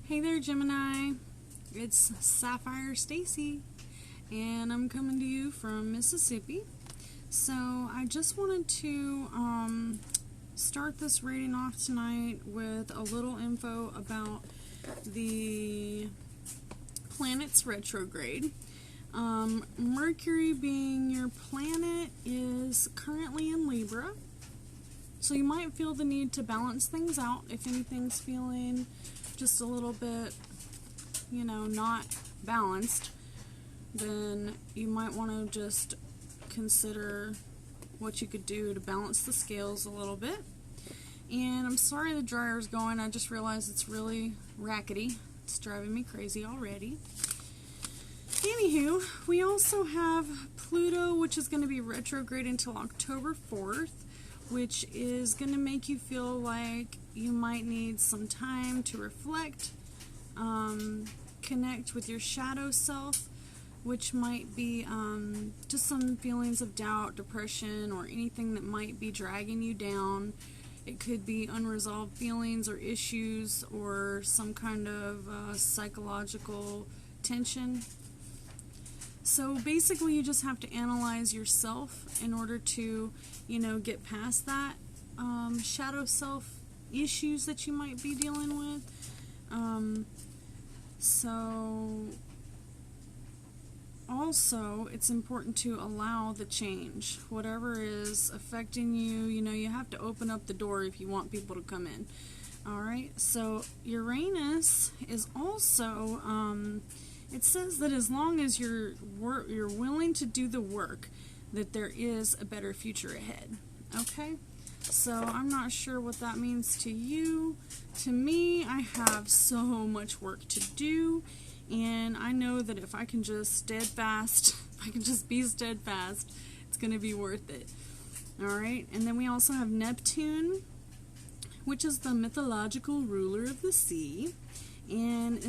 Hey there, Gemini. It's Sapphire Stacy, and I'm coming to you from Mississippi. So I just wanted to start this reading off tonight with a little info about the planets retrograde. Mercury, being your planet, is currently in Libra. So you might feel the need to balance things out if anything's feeling just a little bit, not balanced. Then you might want to just consider what you could do to balance the scales a little bit. And I'm sorry the dryer's going. I just realized it's really rackety. It's driving me crazy already. Anywho, we also have Pluto, which is going to be retrograde until October 4th, which is going to make you feel like you might need some time to reflect, connect with your shadow self, which might be just some feelings of doubt, depression, or anything that might be dragging you down. It could be unresolved feelings or issues or some kind of psychological tension. So basically you just have to analyze yourself in order to, get past that shadow self issues that you might be dealing with. So also it's important to allow the change. Whatever is affecting you, you have to open up the door if you want people to come in. Alright, so Uranus is also, it says that as long as you're willing to do the work, that there is a better future ahead. Okay? So I'm not sure what that means to you. To me, I have so much work to do, and I know that if I can just be steadfast, it's going to be worth it. Alright? And then we also have Neptune, which is the mythological ruler of the sea. And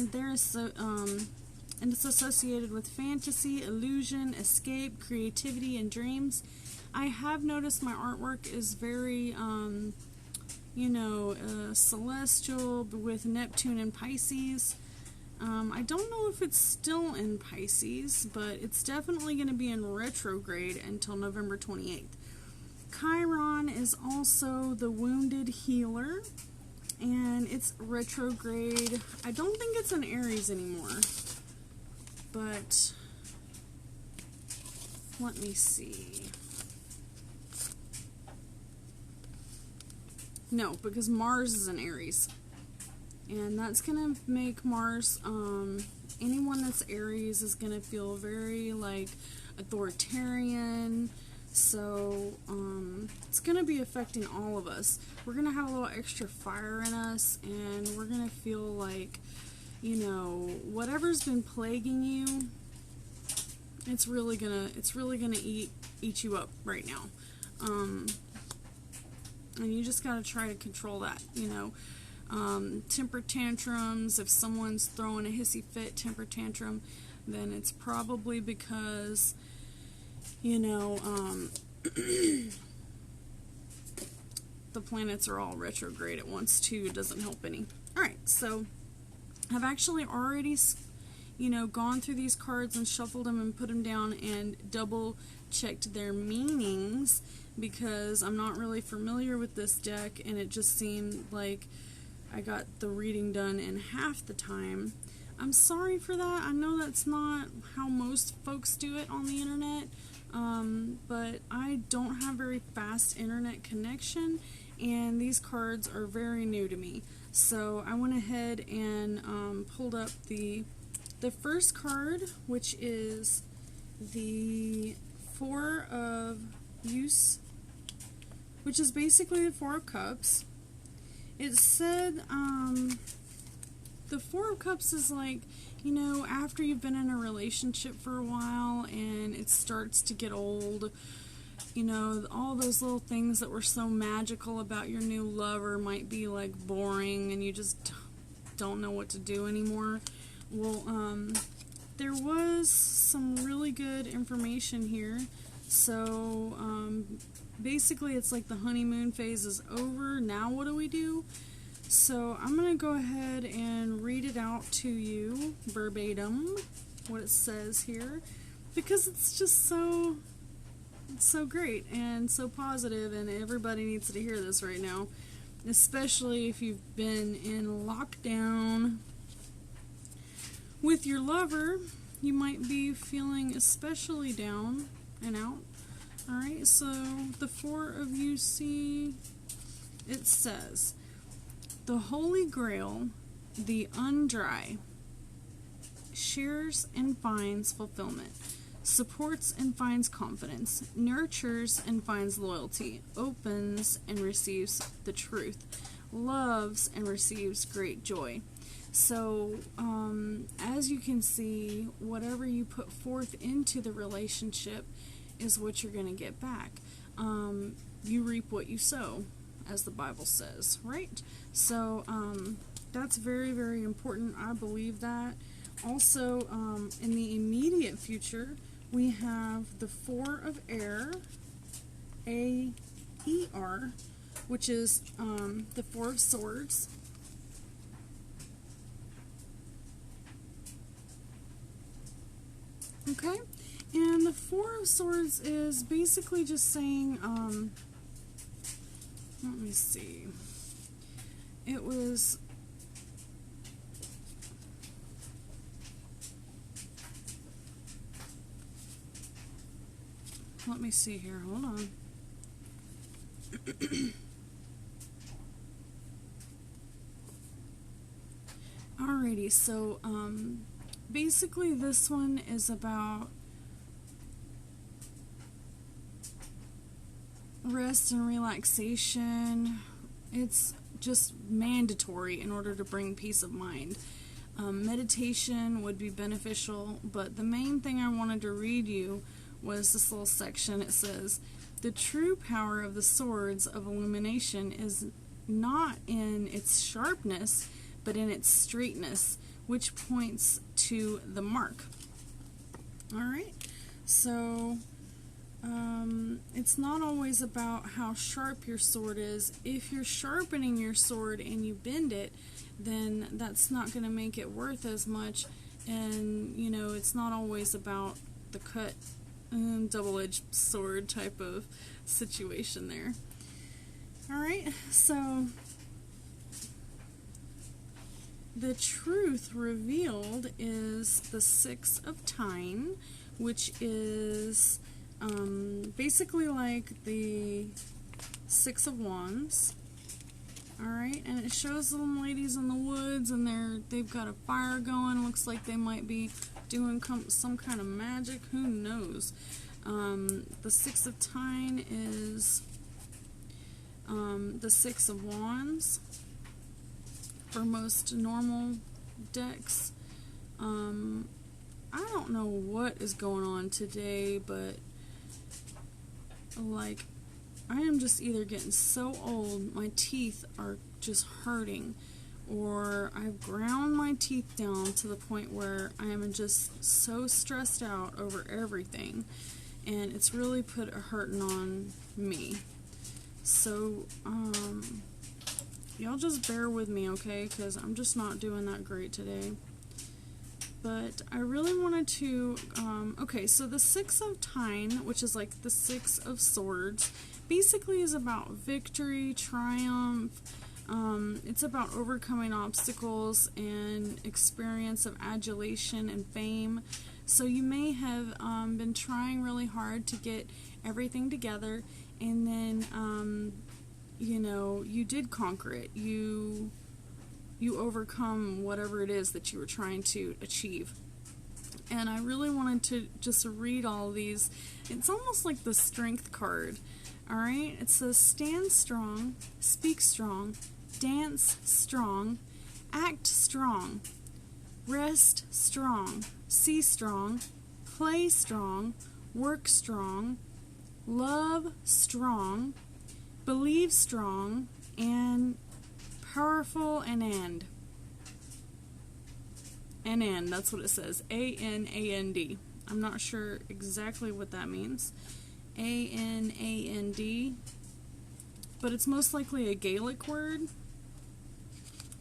it's associated with fantasy, illusion, escape, creativity, and dreams. I have noticed my artwork is very, celestial with Neptune and Pisces. I don't know if it's still in Pisces, but it's definitely going to be in retrograde until November 28th. Chiron is also the wounded healer, and it's retrograde. I don't think it's in Aries anymore. But let me see. No, because Mars is in Aries. And that's going to make Mars, anyone that's Aries is going to feel very, authoritarian. So, it's going to be affecting all of us. We're going to have a little extra fire in us, and we're going to feel like, whatever's been plaguing you, it's really gonna eat you up right now. And you just gotta try to control that, temper tantrums. If someone's throwing a hissy fit temper tantrum, then it's probably because, the planets are all retrograde at once too. It doesn't help any. Alright, so I've actually already, gone through these cards and shuffled them and put them down and double checked their meanings, because I'm not really familiar with this deck, and it just seemed like I got the reading done in half the time. I'm sorry for that. I know that's not how most folks do it on the internet, but I don't have very fast internet connection, and these cards are very new to me. So I went ahead and pulled up the first card, which is the Four of Use, which is basically the Four of Cups. It said the Four of Cups is like, after you've been in a relationship for a while and it starts to get old, all those little things that were so magical about your new lover might be boring, and you just don't know what to do anymore. Well, there was some really good information here. So basically it's like the honeymoon phase is over. Now what do we do? So I'm going to go ahead and read it out to you verbatim, what it says here, because it's just so great and so positive, and everybody needs to hear this right now, especially if you've been in lockdown with your lover. You might be feeling especially down and out. Alright, so the four of you see, it says, the Holy Grail, the undry, shares and finds fulfillment, supports and finds confidence, nurtures and finds loyalty, opens and receives the truth, loves and receives great joy. So, as you can see, whatever you put forth into the relationship is what you're going to get back. You reap what you sow, as the Bible says, right? So, that's very, very important. I believe that. Also, in the immediate future, we have the Four of Air, A-E-R, which is the Four of Swords. Okay, and the Four of Swords is basically just saying, let me see, it was, let me see here, hold on. Alrighty, so, basically this one is about rest and relaxation. It's just mandatory in order to bring peace of mind. Meditation would be beneficial, but the main thing I wanted to read you was this little section. It says, the true power of the swords of illumination is not in its sharpness, but in its straightness, which points to the mark. Alright, so it's not always about how sharp your sword is. If you're sharpening your sword and you bend it, then that's not going to make it worth as much, and you know, it's not always about the cut double-edged sword type of situation there. Alright, so the truth revealed is the Six of Tyne, which is basically like the Six of Wands. Alright, and it shows them ladies in the woods, and they've got a fire going. Looks like they might be doing some kind of magic. Who knows? The Six of Tyne is the Six of Wands for most normal decks. I don't know what is going on today, but like, I am just either getting so old, my teeth are just hurting, or I've ground my teeth down to the point where I am just so stressed out over everything, and it's really put a hurting on me. So, y'all just bear with me, okay, because I'm just not doing that great today. But I really wanted to, okay, so the Six of Tyne, which is like the Six of Swords, basically is about victory, triumph. It's about overcoming obstacles and experience of adulation and fame. So you may have been trying really hard to get everything together, and then, you know, you did conquer it. You overcome whatever it is that you were trying to achieve. And I really wanted to just read all these. It's almost like the Strength card. Alright? It says, stand strong, speak strong, dance strong, act strong, rest strong, see strong, play strong, work strong, love strong, believe strong, and powerful Anand. Anand, that's what it says. A-N-A-N-D. I'm not sure exactly what that means. A-N-A-N-D. But it's most likely a Gaelic word.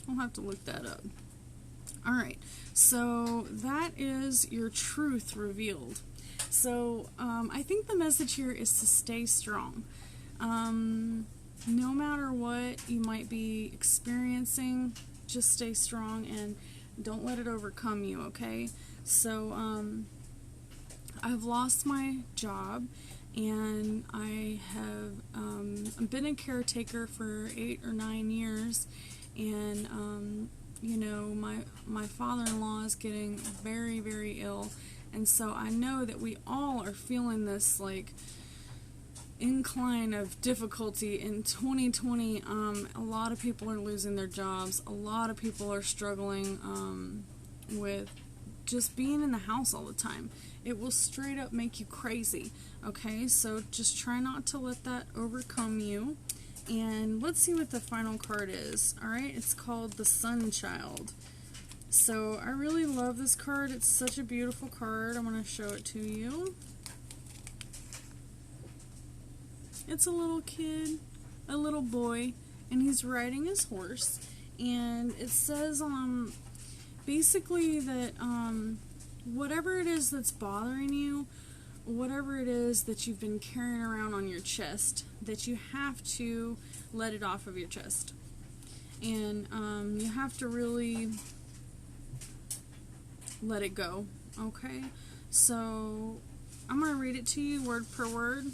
I'll have to look that up. Alright, so that is your truth revealed. So I think the message here is to stay strong. No matter what you might be experiencing, just stay strong and don't let it overcome you, okay? So I've lost my job, and I have been a caretaker for 8 or 9 years, and you know, my father-in-law is getting very, very ill, and so I know that we all are feeling this like incline of difficulty in 2020. A lot of people are losing their jobs. A lot of people are struggling with just being in the house all the time. It will straight up make you crazy. Okay, so just try not to let that overcome you. And let's see what the final card is. Alright, it's called the Sun Child. So I really love this card. It's such a beautiful card. I'm going to show it to you. It's a little kid, a little boy, and he's riding his horse. And it says basically that whatever it is that's bothering you, whatever it is that you've been carrying around on your chest, that you have to let it off of your chest. And you have to really let it go, okay? So I'm going to read it to you word per word.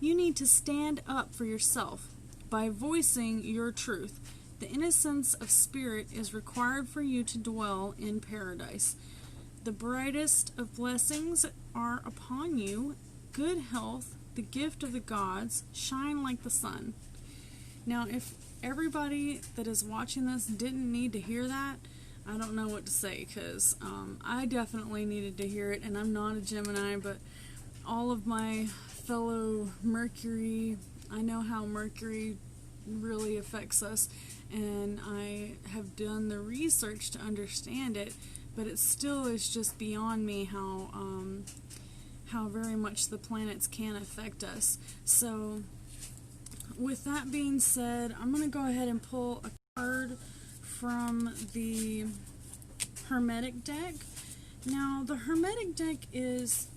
You need to stand up for yourself by voicing your truth. The innocence of spirit is required for you to dwell in paradise. The brightest of blessings are upon you. Good health, the gift of the gods, shine like the sun. Now, if everybody that is watching this didn't need to hear that, I don't know what to say, because I definitely needed to hear it, and I'm not a Gemini, but all of my fellow Mercury, I know how Mercury really affects us, and I have done the research to understand it, but it still is just beyond me how very much the planets can affect us. So with that being said, I'm going to go ahead and pull a card from the Hermetic deck. Now, the Hermetic deck is